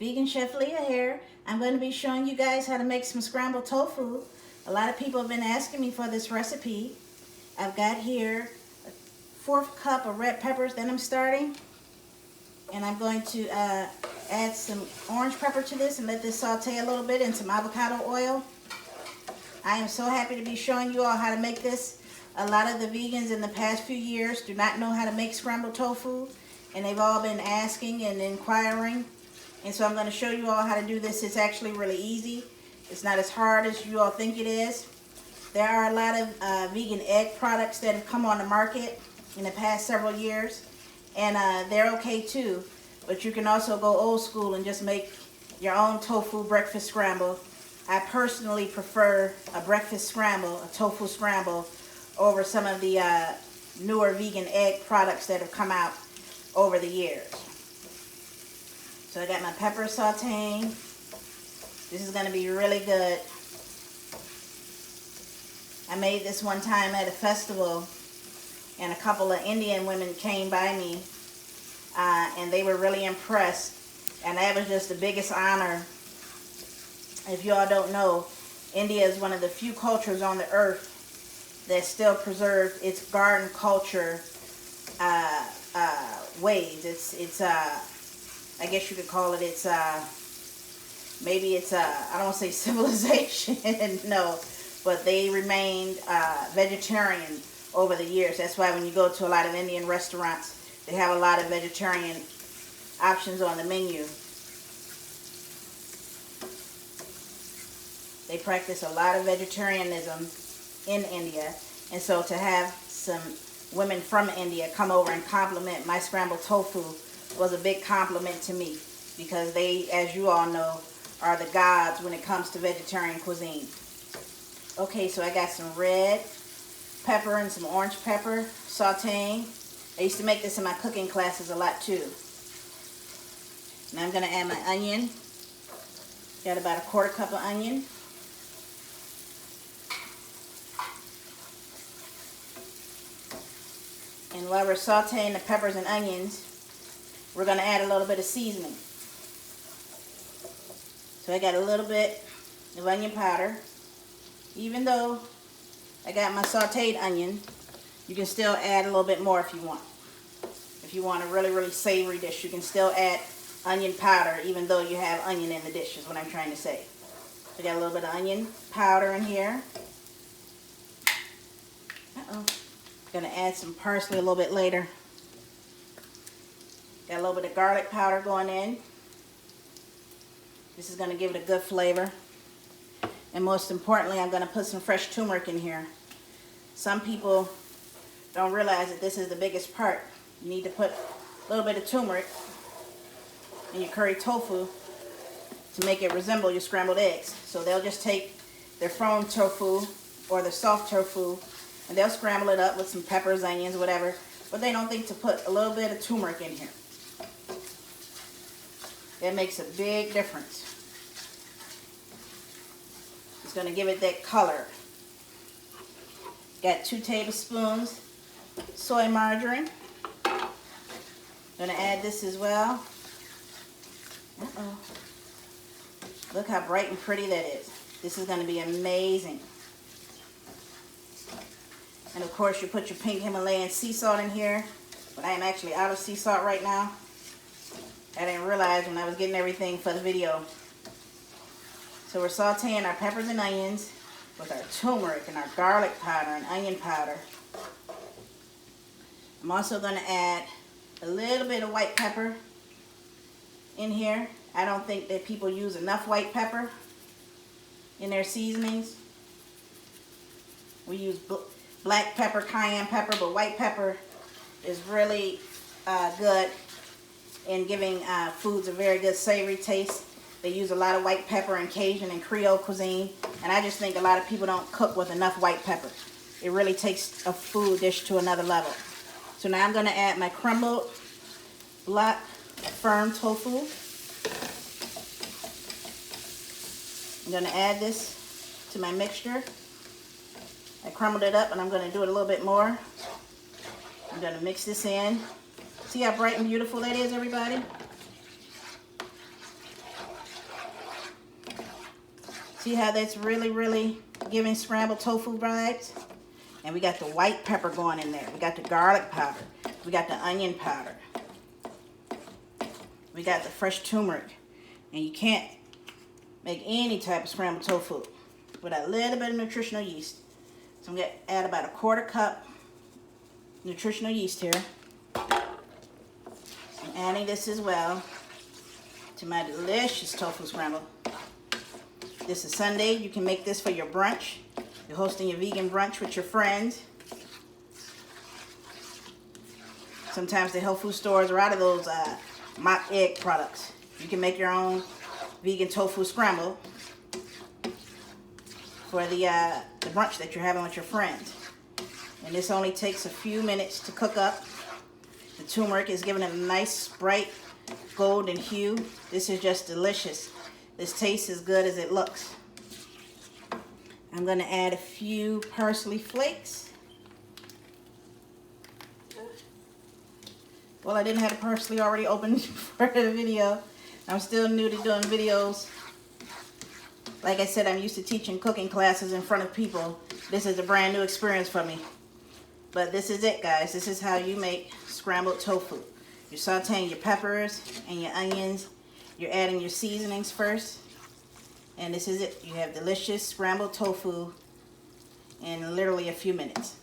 Vegan Chef Leah here. I'm going to be showing you guys how to make some scrambled tofu. A lot of people have been asking me for this recipe. I've got here a 1/4 cup of red peppers that I'm starting. And I'm going to add some orange pepper to this and let this saute a little bit in some avocado oil. I am so happy to be showing you all how to make this. A lot of the vegans in the past few years do not know how to make scrambled tofu, and they've all been asking and inquiring. And so I'm going to show you all how to do this. It's actually really easy. It's not as hard as you all think it is. There are a lot of vegan egg products that have come on the market in the past several years, and they're okay too. But you can also go old school and just make your own tofu breakfast scramble. I personally prefer a breakfast scramble, a tofu scramble, over some of the newer vegan egg products that have come out over the years. So I got my pepper sauteing. This is going to be really good. I made this one time at a festival, and a couple of Indian women came by me, and they were really impressed. And that was just the biggest honor. If you all don't know, India is one of the few cultures on the earth that still preserve its garden culture ways. It's I guess you could call it, maybe it's I don't want to say civilization, no, but they remained vegetarian over the years. That's why when you go to a lot of Indian restaurants, they have a lot of vegetarian options on the menu. They practice a lot of vegetarianism in India, and so to have some women from India come over and compliment my scrambled tofu was a big compliment to me, because they, as you all know, are the gods when it comes to vegetarian cuisine. Okay, so I got some red pepper and some orange pepper sauteing. I used to make this in my cooking classes a lot too. Now I'm going to add my onion. Got about a 1/4 cup of onion. And while we're sauteing the peppers and onions, we're going to add a little bit of seasoning. So I got a little bit of onion powder. Even though I got my sauteed onion, you can still add a little bit more if you want. If you want a really, really savory dish, you can still add onion powder even though you have onion in the dish, is what I'm trying to say. So I got a little bit of onion powder in here. Going to add some parsley a little bit later. Got a little bit of garlic powder going in. This is going to give it a good flavor. And most importantly, I'm going to put some fresh turmeric in here. Some people don't realize that this is the biggest part. You need to put a little bit of turmeric in your curry tofu to make it resemble your scrambled eggs. So they'll just take their firm tofu or the soft tofu, and they'll scramble it up with some peppers, onions, whatever. But they don't think to put a little bit of turmeric in here. That makes a big difference. It's going to give it that color. Got 2 tablespoons soy margarine. Going to add this as well. Look how bright and pretty that is. This is going to be amazing. And of course you put your pink Himalayan sea salt in here, but I am actually out of sea salt right now. I didn't realize when I was getting everything for the video. So we're sauteing our peppers and onions with our turmeric and our garlic powder and onion powder. I'm also going to add a little bit of white pepper in here. I don't think that people use enough white pepper in their seasonings. We use black pepper, cayenne pepper, but white pepper is really good in giving foods a very good savory taste. They use a lot of white pepper in Cajun and Creole cuisine, and I just think a lot of people don't cook with enough white pepper. It really takes a food dish to another level. So now I'm going to add my crumbled black firm tofu. I'm going to add this to my mixture. I crumbled it up, and I'm going to do it a little bit more. I'm going to mix this in. See how bright and beautiful that is, everybody? See how that's really giving scrambled tofu vibes? And we got the white pepper going in there. We got the garlic powder. We got the onion powder. We got the fresh turmeric. And you can't make any type of scrambled tofu without a little bit of nutritional yeast. So I'm going to add about a 1/4 cup nutritional yeast here. I'm adding this as well to my delicious tofu scramble. This is Sunday. You can make this for your brunch. You're hosting your vegan brunch with your friends. Sometimes the health food stores are out of those mock egg products. You can make your own vegan tofu scramble for the brunch that you're having with your friends. And this only takes a few minutes to cook up. The turmeric is giving it a nice bright golden hue. This is just delicious. This tastes as good as it looks. I'm going to add a few parsley flakes. Well, I didn't have the parsley already opened for the video. I'm still new to doing videos. Like I said, I'm used to teaching cooking classes in front of people. This is a brand new experience for me. But this is it, guys. This is how you make scrambled tofu. You're sauteing your peppers and your onions. You're adding your seasonings first. And this is it. You have delicious scrambled tofu in literally a few minutes.